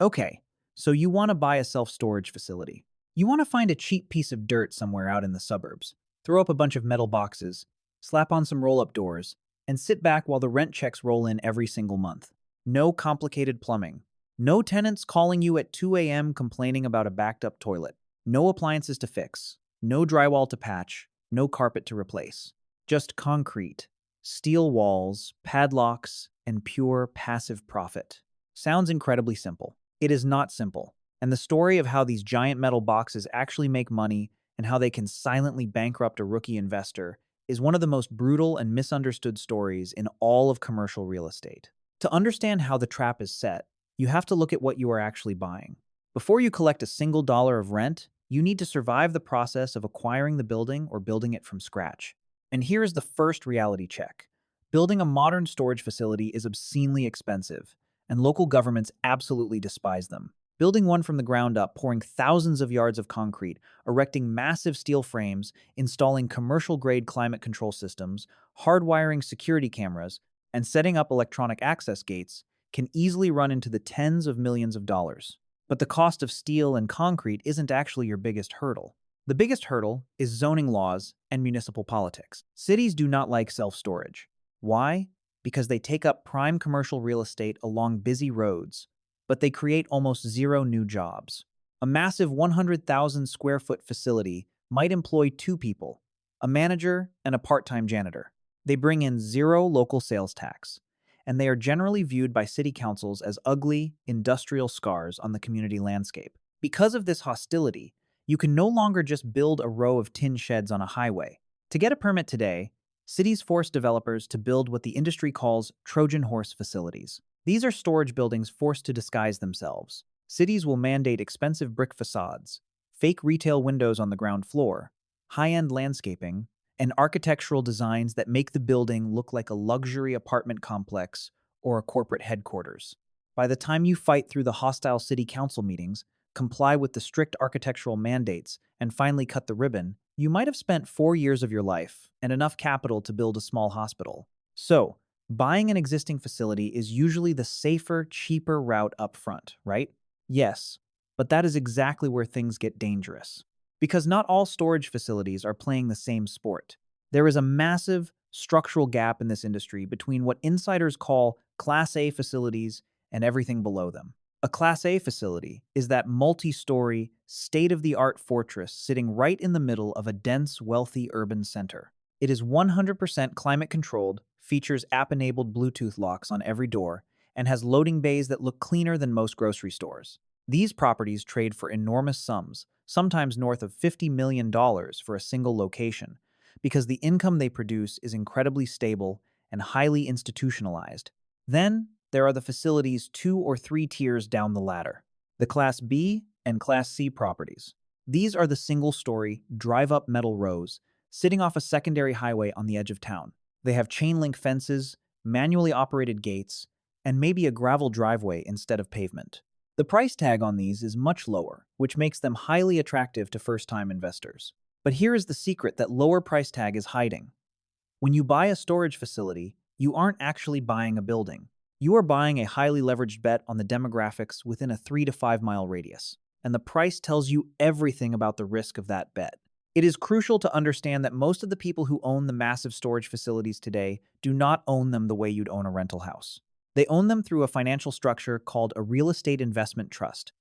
Okay, so you want to buy a self-storage facility. You want to find a cheap piece of dirt somewhere out in the suburbs, throw up a bunch of metal boxes, slap on some roll-up doors, and sit back while the rent checks roll in every single month. No complicated plumbing. No tenants calling you at 2 a.m. complaining about a backed-up toilet. No appliances to fix. No drywall to patch. No carpet to replace. Just concrete, steel walls, padlocks, and pure passive profit. Sounds incredibly simple. It is not simple, and the story of how these giant metal boxes actually make money and how they can silently bankrupt a rookie investor is one of the most brutal and misunderstood stories in all of commercial real estate. To understand how the trap is set, you have to look at what you are actually buying. Before you collect a single dollar of rent, you need to survive the process of acquiring the building or building it from scratch. And here is the first reality check. Building a modern storage facility is obscenely expensive, and local governments absolutely despise them. Building one from the ground up, pouring thousands of yards of concrete, erecting massive steel frames, installing commercial-grade climate control systems, hardwiring security cameras, and setting up electronic access gates can easily run into the tens of millions of dollars. But the cost of steel and concrete isn't actually your biggest hurdle. The biggest hurdle is zoning laws and municipal politics. Cities do not like self-storage. Why? Because they take up prime commercial real estate along busy roads, but they create almost zero new jobs. A massive 100,000 square foot facility might employ two people, a manager and a part-time janitor. They bring in zero local sales tax, and they are generally viewed by city councils as ugly, industrial scars on the community landscape. Because of this hostility, you can no longer just build a row of tin sheds on a highway. To get a permit today, cities force developers to build what the industry calls Trojan horse facilities. These are storage buildings forced to disguise themselves. Cities will mandate expensive brick facades, fake retail windows on the ground floor, high-end landscaping, and architectural designs that make the building look like a luxury apartment complex or a corporate headquarters. By the time you fight through the hostile city council meetings, comply with the strict architectural mandates, and finally cut the ribbon, you might have spent 4 years of your life and enough capital to build a small hospital. So, buying an existing facility is usually the safer, cheaper route up front, right? Yes, but that is exactly where things get dangerous. Because not all storage facilities are playing the same sport. There is a massive structural gap in this industry between what insiders call Class A facilities and everything below them. A Class A facility is that multi-story, state-of-the-art fortress sitting right in the middle of a dense, wealthy urban center. It is 100% climate-controlled, features app-enabled Bluetooth locks on every door, and has loading bays that look cleaner than most grocery stores. These properties trade for enormous sums, sometimes north of $50 million for a single location, because the income they produce is incredibly stable and highly institutionalized. Then, there are the facilities 2 or 3 tiers down the ladder, the Class B and Class C properties. These are the single-story, drive-up metal rows sitting off a secondary highway on the edge of town. They have chain-link fences, manually operated gates, and maybe a gravel driveway instead of pavement. The price tag on these is much lower, which makes them highly attractive to first-time investors. But here is the secret that lower price tag is hiding. When you buy a storage facility, you aren't actually buying a building. You are buying a highly leveraged bet on the demographics within a 3 to 5 mile radius, and the price tells you everything about the risk of that bet. It is crucial to understand that most of the people who own the massive storage facilities today do not own them the way you'd own a rental house. They own them through a financial structure called a real estate investment trust,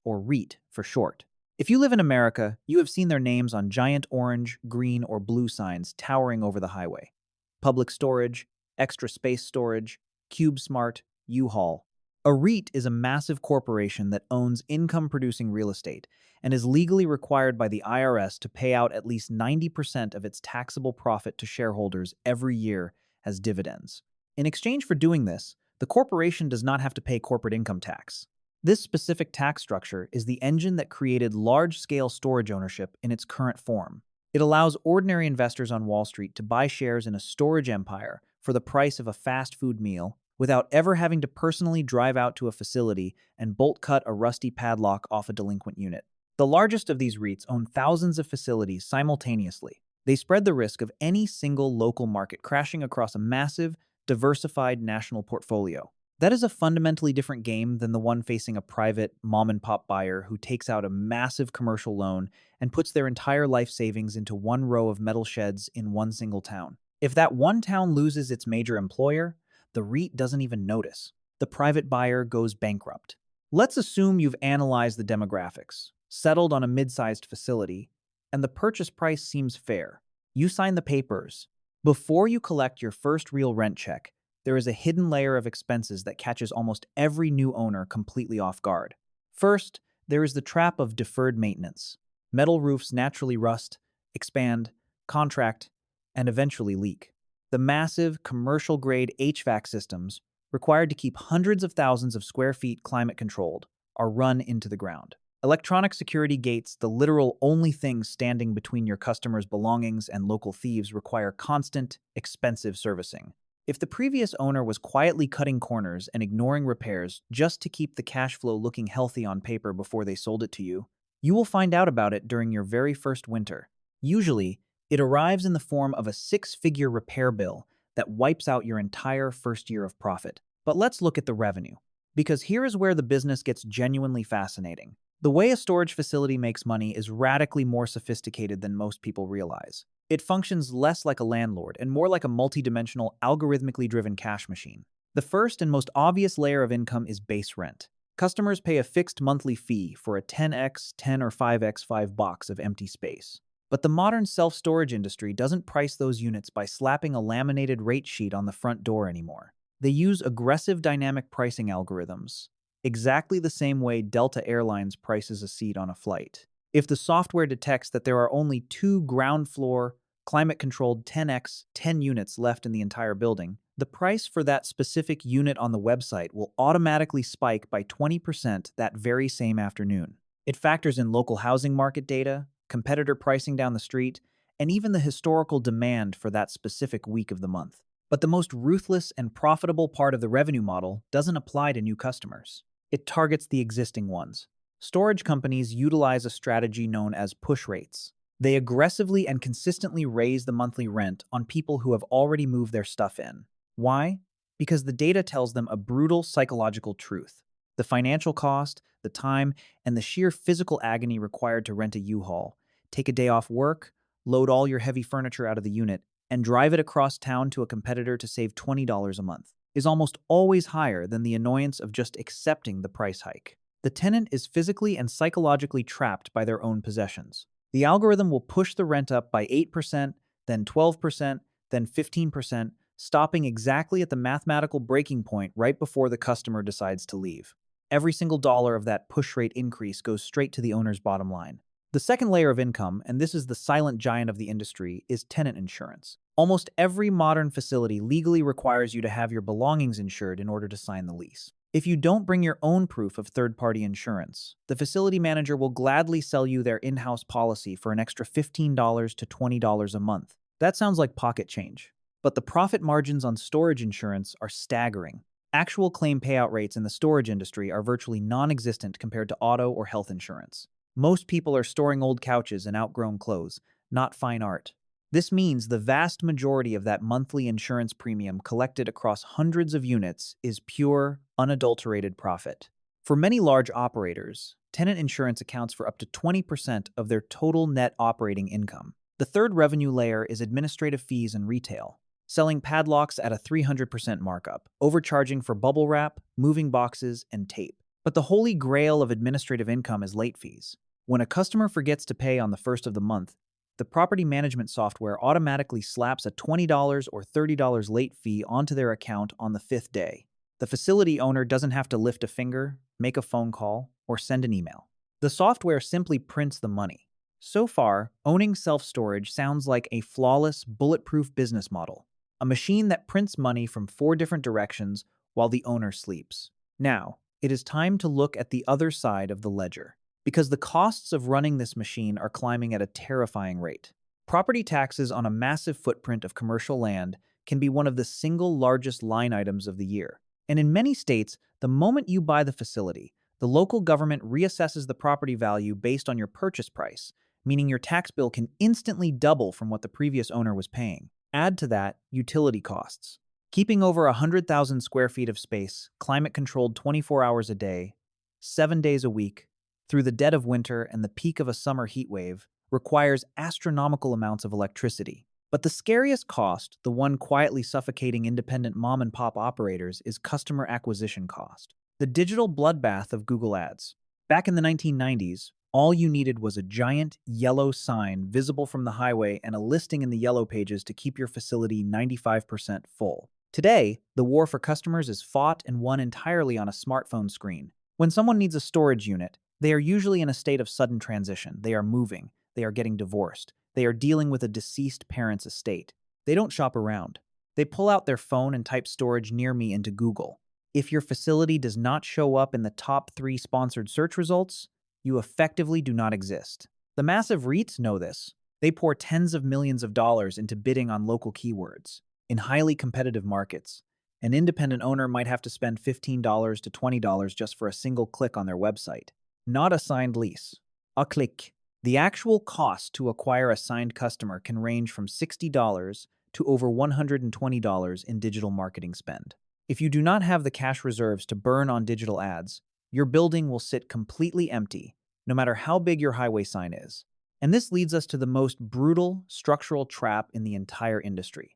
or REIT for short. If you live in America, you have seen their names on giant orange, green, or blue signs towering over the highway. Public Storage, Extra Space Storage, CubeSmart, U-Haul. A REIT is a massive corporation that owns income-producing real estate and is legally required by the IRS to pay out at least 90% of its taxable profit to shareholders every year as dividends. In exchange for doing this, the corporation does not have to pay corporate income tax. This specific tax structure is the engine that created large-scale storage ownership in its current form. It allows ordinary investors on Wall Street to buy shares in a storage empire for the price of a fast food meal without ever having to personally drive out to a facility and bolt cut a rusty padlock off a delinquent unit. The largest of these REITs own thousands of facilities simultaneously. They spread the risk of any single local market crashing across a massive, diversified national portfolio. That is a fundamentally different game than the one facing a private mom-and-pop buyer who takes out a massive commercial loan and puts their entire life savings into one row of metal sheds in one single town. If that one town loses its major employer, the REIT doesn't even notice. The private buyer goes bankrupt. Let's assume you've analyzed the demographics, settled on a mid-sized facility, and the purchase price seems fair. You sign the papers. Before you collect your first real rent check, there is a hidden layer of expenses that catches almost every new owner completely off guard. First, there is the trap of deferred maintenance. Metal roofs naturally rust, expand, contract, and eventually leak. The massive, commercial-grade HVAC systems, required to keep hundreds of thousands of square feet climate-controlled, are run into the ground. Electronic security gates, the literal only things standing between your customers' belongings and local thieves, require constant, expensive servicing. If the previous owner was quietly cutting corners and ignoring repairs just to keep the cash flow looking healthy on paper before they sold it to you, you will find out about it during your very first winter. Usually, it arrives in the form of a six-figure repair bill that wipes out your entire first year of profit. But let's look at the revenue, because here is where the business gets genuinely fascinating. The way a storage facility makes money is radically more sophisticated than most people realize. It functions less like a landlord and more like a multidimensional, algorithmically driven cash machine. The first and most obvious layer of income is base rent. Customers pay a fixed monthly fee for a 10x10 or 5x5 box of empty space. But the modern self-storage industry doesn't price those units by slapping a laminated rate sheet on the front door anymore. They use aggressive dynamic pricing algorithms, exactly the same way Delta Airlines prices a seat on a flight. If the software detects that there are only 2 ground-floor, climate-controlled 10x10 units left in the entire building, the price for that specific unit on the website will automatically spike by 20% that very same afternoon. It factors in local housing market data, competitor pricing down the street, and even the historical demand for that specific week of the month. But the most ruthless and profitable part of the revenue model doesn't apply to new customers. It targets the existing ones. Storage companies utilize a strategy known as push rates. They aggressively and consistently raise the monthly rent on people who have already moved their stuff in. Why? Because the data tells them a brutal psychological truth. The financial cost, the time, and the sheer physical agony required to rent a U-Haul, take a day off work, load all your heavy furniture out of the unit, and drive it across town to a competitor to save $20 a month, is almost always higher than the annoyance of just accepting the price hike. The tenant is physically and psychologically trapped by their own possessions. The algorithm will push the rent up by 8%, then 12%, then 15%, stopping exactly at the mathematical breaking point right before the customer decides to leave. Every single dollar of that push rate increase goes straight to the owner's bottom line. The second layer of income, and this is the silent giant of the industry, is tenant insurance. Almost every modern facility legally requires you to have your belongings insured in order to sign the lease. If you don't bring your own proof of third-party insurance, the facility manager will gladly sell you their in-house policy for an extra $15 to $20 a month. That sounds like pocket change. But the profit margins on storage insurance are staggering. Actual claim payout rates in the storage industry are virtually non-existent compared to auto or health insurance. Most people are storing old couches and outgrown clothes, not fine art. This means the vast majority of that monthly insurance premium collected across hundreds of units is pure, unadulterated profit. For many large operators, tenant insurance accounts for up to 20% of their total net operating income. The third revenue layer is administrative fees and retail, selling padlocks at a 300% markup, overcharging for bubble wrap, moving boxes, and tape. But the holy grail of administrative income is late fees. When a customer forgets to pay on the first of the month, the property management software automatically slaps a $20 or $30 late fee onto their account on the 5th day. The facility owner doesn't have to lift a finger, make a phone call, or send an email. The software simply prints the money. So far, owning self-storage sounds like a flawless, bulletproof business model. A machine that prints money from 4 different directions while the owner sleeps. Now, it is time to look at the other side of the ledger, because the costs of running this machine are climbing at a terrifying rate. Property taxes on a massive footprint of commercial land can be one of the single largest line items of the year. And in many states, the moment you buy the facility, the local government reassesses the property value based on your purchase price, meaning your tax bill can instantly double from what the previous owner was paying. Add to that utility costs. Keeping over 100,000 square feet of space, climate controlled 24 hours a day, 7 days a week, through the dead of winter and the peak of a summer heat wave, requires astronomical amounts of electricity. But the scariest cost, the one quietly suffocating independent mom and pop operators, is customer acquisition cost. The digital bloodbath of Google Ads. Back in the 1990s, all you needed was a giant yellow sign visible from the highway and a listing in the yellow pages to keep your facility 95% full. Today, the war for customers is fought and won entirely on a smartphone screen. When someone needs a storage unit, they are usually in a state of sudden transition. They are moving. They are getting divorced. They are dealing with a deceased parent's estate. They don't shop around. They pull out their phone and type storage near me into Google. If your facility does not show up in the top 3 sponsored search results, you effectively do not exist. The massive REITs know this. They pour tens of millions of dollars into bidding on local keywords. In highly competitive markets, an independent owner might have to spend $15 to $20 just for a single click on their website. Not a signed lease. A click. The actual cost to acquire a signed customer can range from $60 to over $120 in digital marketing spend. If you do not have the cash reserves to burn on digital ads, your building will sit completely empty, no matter how big your highway sign is. And this leads us to the most brutal structural trap in the entire industry: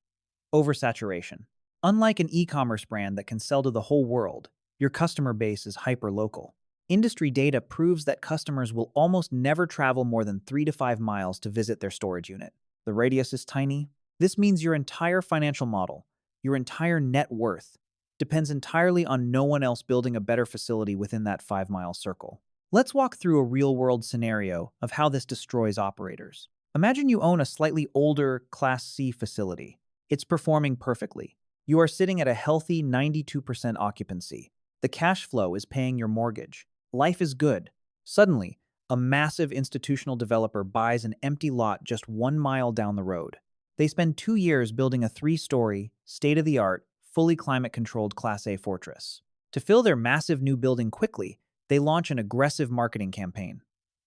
oversaturation. Unlike an e-commerce brand that can sell to the whole world, your customer base is hyper-local. Industry data proves that customers will almost never travel more than 3 to 5 miles to visit their storage unit. The radius is tiny. This means your entire financial model, your entire net worth, depends entirely on no one else building a better facility within that 5-mile circle. Let's walk through a real-world scenario of how this destroys operators. Imagine you own a slightly older Class C facility. It's performing perfectly. You are sitting at a healthy 92% occupancy. The cash flow is paying your mortgage. Life is good. Suddenly, a massive institutional developer buys an empty lot just 1 mile down the road. They spend 2 years building a 3-story, state-of-the-art, fully climate-controlled Class A fortress. To fill their massive new building quickly, they launch an aggressive marketing campaign.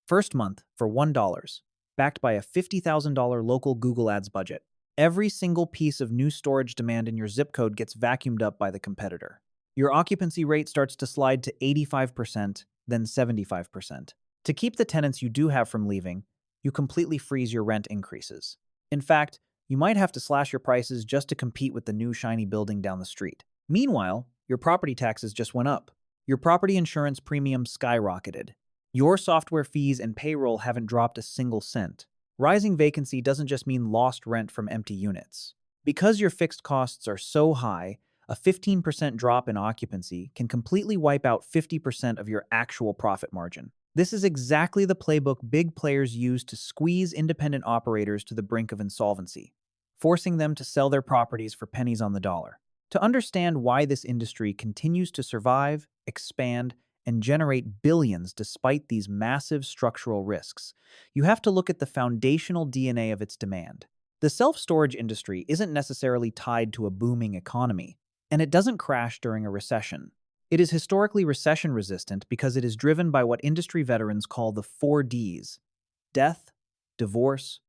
First month for $1, backed by a $50,000 local Google Ads budget. Every single piece of new storage demand in your zip code gets vacuumed up by the competitor. Your occupancy rate starts to slide to 85%, then 75%. To keep the tenants you do have from leaving, you completely freeze your rent increases. In fact, you might have to slash your prices just to compete with the new shiny building down the street. Meanwhile, your property taxes just went up. Your property insurance premium skyrocketed. Your software fees and payroll haven't dropped a single cent. Rising vacancy doesn't just mean lost rent from empty units. Because your fixed costs are so high, a 15% drop in occupancy can completely wipe out 50% of your actual profit margin. This is exactly the playbook big players use to squeeze independent operators to the brink of insolvency, forcing them to sell their properties for pennies on the dollar. To understand why this industry continues to survive, expand, and generate billions despite these massive structural risks, you have to look at the foundational DNA of its demand. The self-storage industry isn't necessarily tied to a booming economy, and it doesn't crash during a recession. It is historically recession-resistant because it is driven by what industry veterans call the 4 Ds: death, divorce,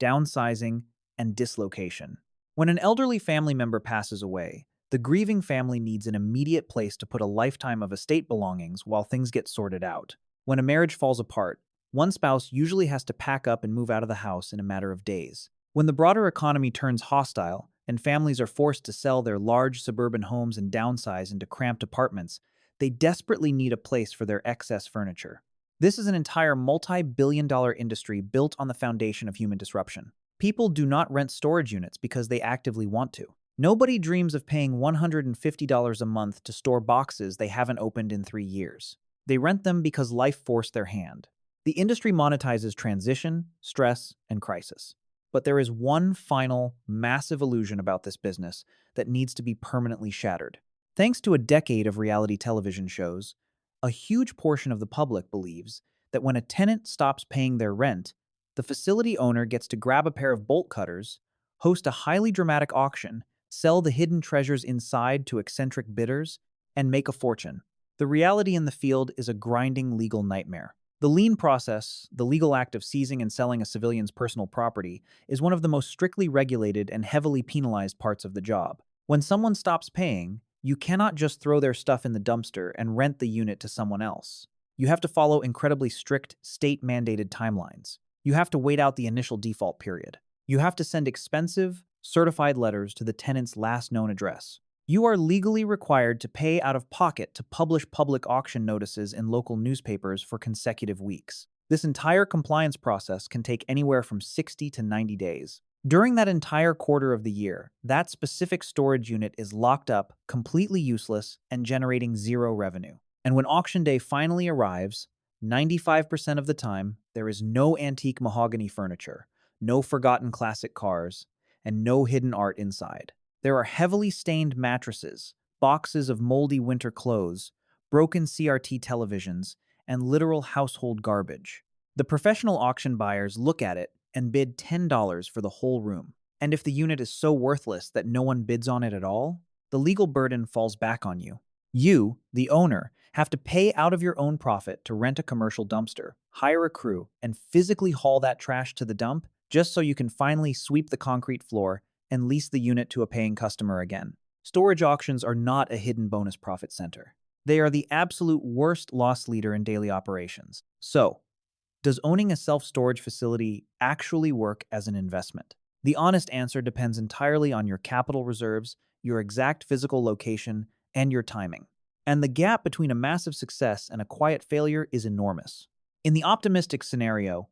downsizing, and dislocation. When an elderly family member passes away, the grieving family needs an immediate place to put a lifetime of estate belongings while things get sorted out. When a marriage falls apart, one spouse usually has to pack up and move out of the house in a matter of days. When the broader economy turns hostile and families are forced to sell their large suburban homes and downsize into cramped apartments, they desperately need a place for their excess furniture. This is an entire multi-billion-dollar industry built on the foundation of human disruption. People do not rent storage units because they actively want to. Nobody dreams of paying $150 a month to store boxes they haven't opened in 3 years. They rent them because life forced their hand. The industry monetizes transition, stress, and crisis. But there is one final, massive illusion about this business that needs to be permanently shattered. Thanks to a decade of reality television shows, a huge portion of the public believes that when a tenant stops paying their rent, the facility owner gets to grab a pair of bolt cutters, host a highly dramatic auction, sell the hidden treasures inside to eccentric bidders, and make a fortune. The reality in the field is a grinding legal nightmare. The lien process, the legal act of seizing and selling a civilian's personal property, is one of the most strictly regulated and heavily penalized parts of the job. When someone stops paying, you cannot just throw their stuff in the dumpster and rent the unit to someone else. You have to follow incredibly strict state-mandated timelines. You have to wait out the initial default period. You have to send expensive, certified letters to the tenant's last known address. You are legally required to pay out of pocket to publish public auction notices in local newspapers for consecutive weeks. This entire compliance process can take anywhere from 60 to 90 days. During that entire quarter of the year, that specific storage unit is locked up, completely useless, and generating zero revenue. And when auction day finally arrives, 95% of the time, there is no antique mahogany furniture, no forgotten classic cars, and no hidden art inside. There are heavily stained mattresses, boxes of moldy winter clothes, broken CRT televisions, and literal household garbage. The professional auction buyers look at it and bid $10 for the whole room. And if the unit is so worthless that no one bids on it at all, the legal burden falls back on you. You, the owner, have to pay out of your own profit to rent a commercial dumpster, hire a crew, and physically haul that trash to the dump just so you can finally sweep the concrete floor and lease the unit to a paying customer again. Storage auctions are not a hidden bonus profit center. They are the absolute worst loss leader in daily operations. So, does owning a self-storage facility actually work as an investment? The honest answer depends entirely on your capital reserves, your exact physical location, and your timing. And the gap between a massive success and a quiet failure is enormous. In the optimistic scenario,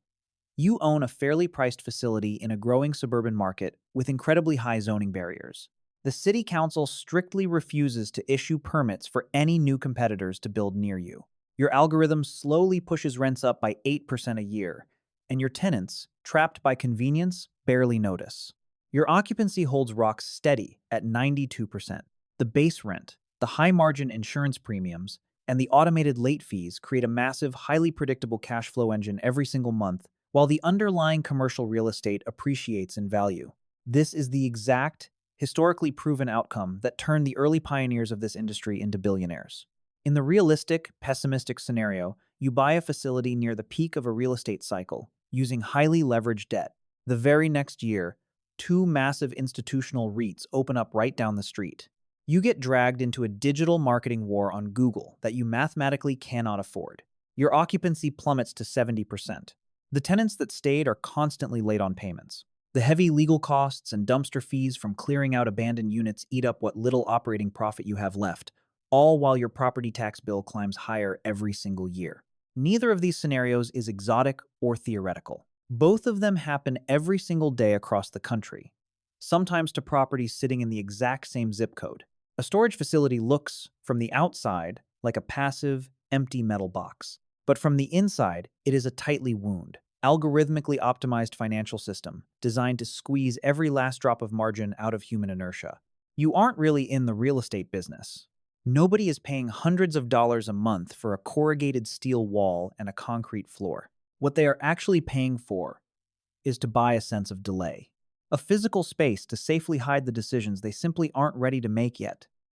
you own a fairly priced facility in a growing suburban market with incredibly high zoning barriers. The city council strictly refuses to issue permits for any new competitors to build near you. Your algorithm slowly pushes rents up by 8% a year, and your tenants, trapped by convenience, barely notice. Your occupancy holds rock steady at 92%. The base rent, the high-margin insurance premiums, and the automated late fees create a massive, highly predictable cash flow engine every single month, while the underlying commercial real estate appreciates in value. This is the exact, historically proven outcome that turned the early pioneers of this industry into billionaires. In the realistic, pessimistic scenario, you buy a facility near the peak of a real estate cycle, using highly leveraged debt. The very next year, two massive institutional REITs open up right down the street. You get dragged into a digital marketing war on Google that you mathematically cannot afford. Your occupancy plummets to 70%. The tenants that stayed are constantly late on payments. The heavy legal costs and dumpster fees from clearing out abandoned units eat up what little operating profit you have left, all while your property tax bill climbs higher every single year. Neither of these scenarios is exotic or theoretical. Both of them happen every single day across the country, sometimes to properties sitting in the exact same zip code. A storage facility looks, from the outside, like a passive, empty metal box. But from the inside, it is a tightly wound, algorithmically optimized financial system designed to squeeze every last drop of margin out of human inertia. You aren't really in the real estate business. Nobody is paying hundreds of dollars a month for a corrugated steel wall and a concrete floor. What they are actually paying for is to buy a sense of delay, a physical space to safely hide the decisions they simply aren't ready to make yet.